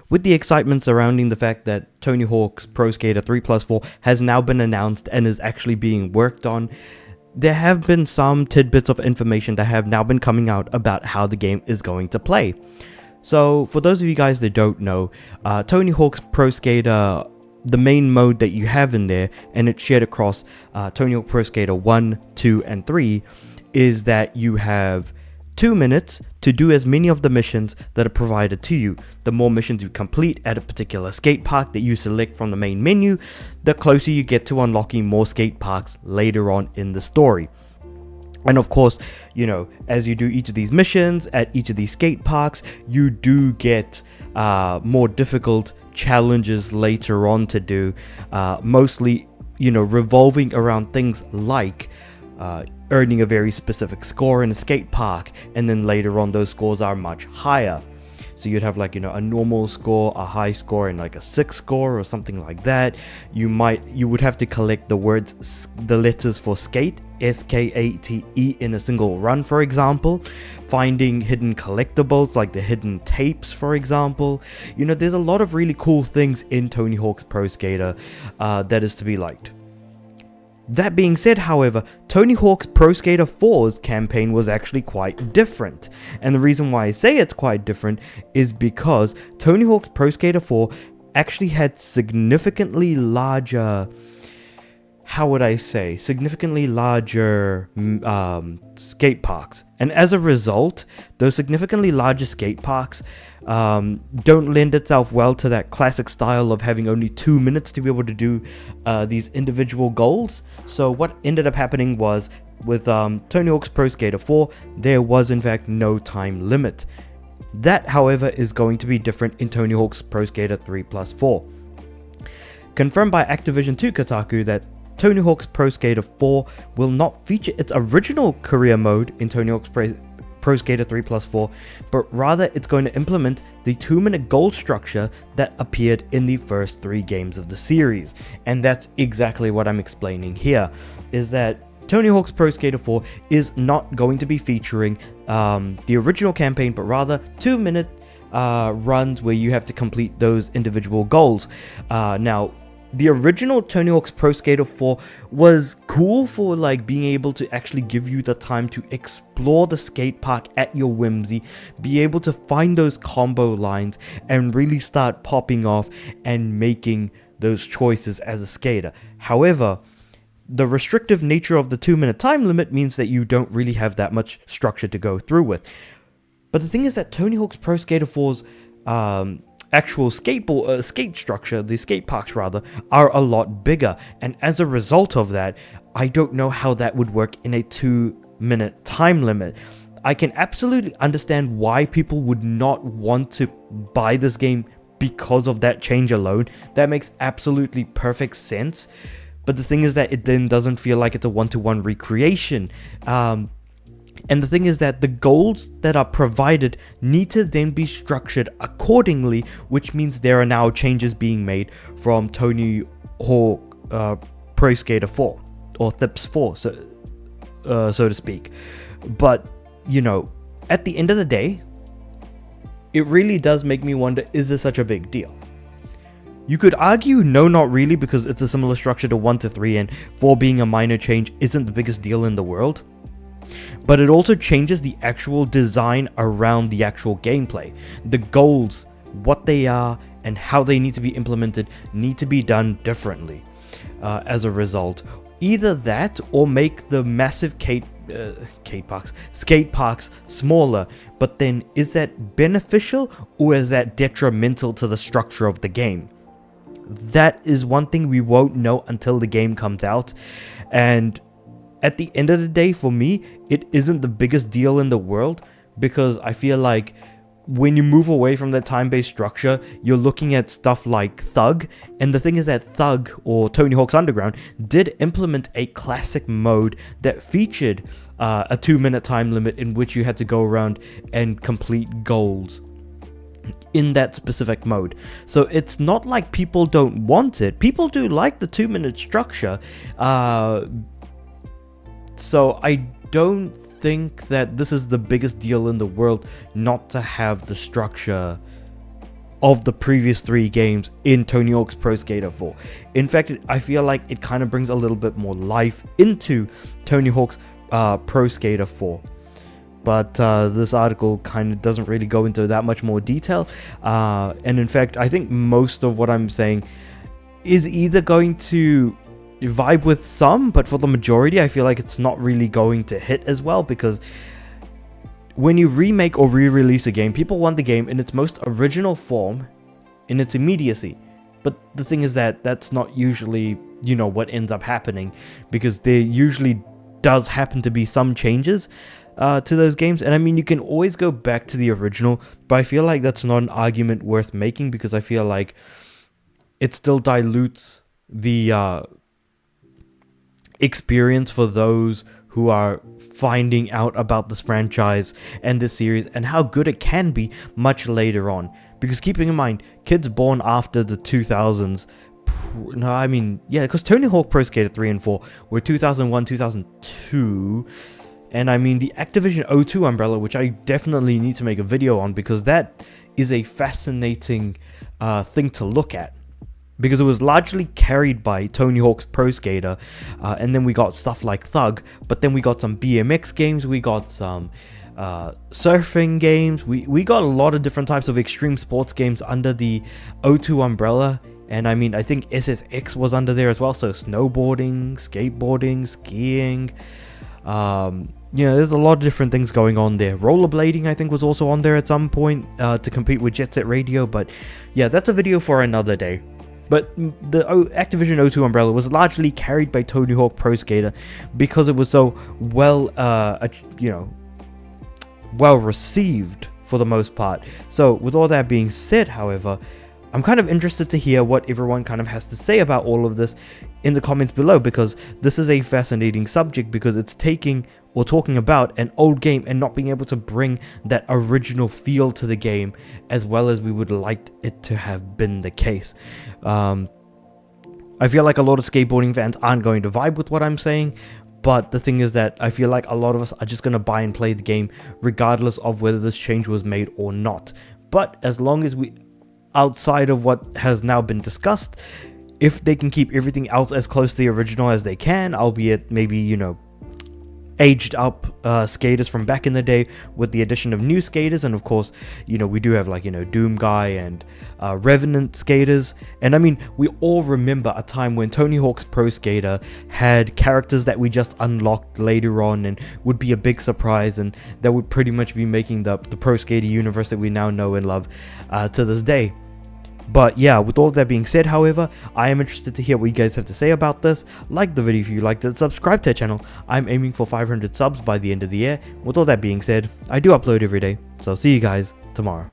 with the excitement surrounding the fact that Tony Hawk's Pro Skater 3 Plus 4 has now been announced and is actually being worked on, there have been some tidbits of information that have now been coming out about how the game is going to play. So for those of you guys that don't know, Tony Hawk's Pro Skater, the main mode that you have in there, and it's shared across Tony Hawk Pro Skater 1, 2, and 3, is that you have 2 minutes to do as many of the missions that are provided to you. The more missions you complete at a particular skate park that you select from the main menu, the closer you get to unlocking more skate parks later on in the story. And of course, you know, as you do each of these missions at each of these skate parks, you do get more difficult challenges later on to do, mostly, you know, revolving around things like earning a very specific score in a skate park, and then later on those scores are much higher. So you'd have, like, you know, a normal score, a high score, and like a 6 score or something like that. You would have to collect the letters for skate, S-K-A-T-E, in a single run, for example. Finding hidden collectibles like the hidden tapes, for example. You know, there's a lot of really cool things in Tony Hawk's Pro Skater that is to be liked. That being said, however, Tony Hawk's Pro Skater 4's campaign was actually quite different. And the reason why I say it's quite different is because Tony Hawk's Pro Skater 4 actually had significantly larger, skate parks. And as a result, those significantly larger skate parks don't lend itself well to that classic style of having only 2 minutes to be able to do these individual goals. So what ended up happening was, with Tony Hawk's Pro Skater 4, there was in fact no time limit. That, however, is going to be different in Tony Hawk's Pro Skater 3 Plus 4. Confirmed by Activision to Kotaku that Tony Hawk's Pro Skater 4 will not feature its original career mode in Tony Hawk's Pro Skater 3 Plus 4, but rather it's going to implement the 2-minute goal structure that appeared in the first 3 games of the series. And that's exactly what I'm explaining here, is that Tony Hawk's Pro Skater 4 is not going to be featuring the original campaign, but rather 2-minute runs where you have to complete those individual goals. Now, the original Tony Hawk's Pro Skater 4 was cool for, like, being able to actually give you the time to explore the skate park at your whimsy, be able to find those combo lines, and really start popping off and making those choices as a skater. However, the restrictive nature of the 2-minute time limit means that you don't really have that much structure to go through with. But the thing is that Tony Hawk's Pro Skater 4's actual skate structure, the skate parks rather, are a lot bigger, and as a result of that, I don't know how that would work in a 2-minute time limit. I can absolutely understand why people would not want to buy this game because of that change alone. That makes absolutely perfect sense, but the thing is that it then doesn't feel like it's a one-to-one recreation. And the thing is that the goals that are provided need to then be structured accordingly, which means there are now changes being made from Tony Hawk Pro Skater 4, or THPS 4, so to speak. But, you know, at the end of the day, it really does make me wonder, is this such a big deal? You could argue no, not really, because it's a similar structure to 1 to 3, and 4 being a minor change isn't the biggest deal in the world. But it also changes the actual design around the actual gameplay. The goals, what they are, and how they need to be implemented need to be done differently as a result. Either that, or make the massive skate parks smaller. But then, is that beneficial, or is that detrimental to the structure of the game? That is one thing we won't know until the game comes out. And at the end of the day, for me, it isn't the biggest deal in the world, because I feel like when you move away from that time-based structure, you're looking at stuff like Thug. And the thing is that Thug, or Tony Hawk's Underground, did implement a classic mode that featured a 2-minute time limit in which you had to go around and complete goals in that specific mode. So it's not like people don't want it. People do like the 2-minute structure. So I don't think that this is the biggest deal in the world not to have the structure of the previous 3 games in Tony Hawk's Pro Skater 4. In fact, I feel like it kind of brings a little bit more life into Tony Hawk's Pro Skater 4. But this article kind of doesn't really go into that much more detail. And in fact, I think most of what I'm saying is either going to vibe with some, but for the majority, I feel like it's not really going to hit as well, because when you remake or re-release a game, people want the game in its most original form, in its immediacy. But the thing is that that's not usually, you know, what ends up happening, because there usually does happen to be some changes to those games. And I mean, you can always go back to the original, but I feel like that's not an argument worth making, because I feel like it still dilutes the experience for those who are finding out about this franchise and this series and how good it can be much later on. Because keeping in mind, kids born after the 2000s, no, I mean, yeah, because Tony Hawk Pro Skater 3 and 4 were 2001, 2002, and I mean, the Activision O2 umbrella, which I definitely need to make a video on, because that is a fascinating thing to look at. Because it was largely carried by Tony Hawk's Pro Skater, and then we got stuff like Thug, but then we got some BMX games, we got some surfing games, we got a lot of different types of extreme sports games under the O2 umbrella. And I mean, I think SSX was under there as well, so snowboarding, skateboarding, skiing, you know, there's a lot of different things going on there. Rollerblading, I think, was also on there at some point to compete with Jet Set Radio, but yeah, that's a video for another day. But the Activision O2 umbrella was largely carried by Tony Hawk Pro Skater because it was so well received for the most part. So with all that being said, however, I'm kind of interested to hear what everyone kind of has to say about all of this in the comments below, because this is a fascinating subject, because it's taking or talking about an old game and not being able to bring that original feel to the game as well as we would like it to have been the case. I feel like a lot of skateboarding fans aren't going to vibe with what I'm saying, but the thing is that I feel like a lot of us are just going to buy and play the game regardless of whether this change was made or not. But as long as we, outside of what has now been discussed, if they can keep everything else as close to the original as they can, albeit maybe, you know, aged up skaters from back in the day with the addition of new skaters, and of course, you know, we do have, like, you know, Doom Guy and Revenant skaters. And I mean, we all remember a time when Tony Hawk's Pro Skater had characters that we just unlocked later on and would be a big surprise, and that would pretty much be making the Pro Skater universe that we now know and love to this day. But yeah, with all that being said, however, I am interested to hear what you guys have to say about this. Like the video if you liked it, subscribe to the channel. I'm aiming for 500 subs by the end of the year. With all that being said, I do upload every day, so I'll see you guys tomorrow.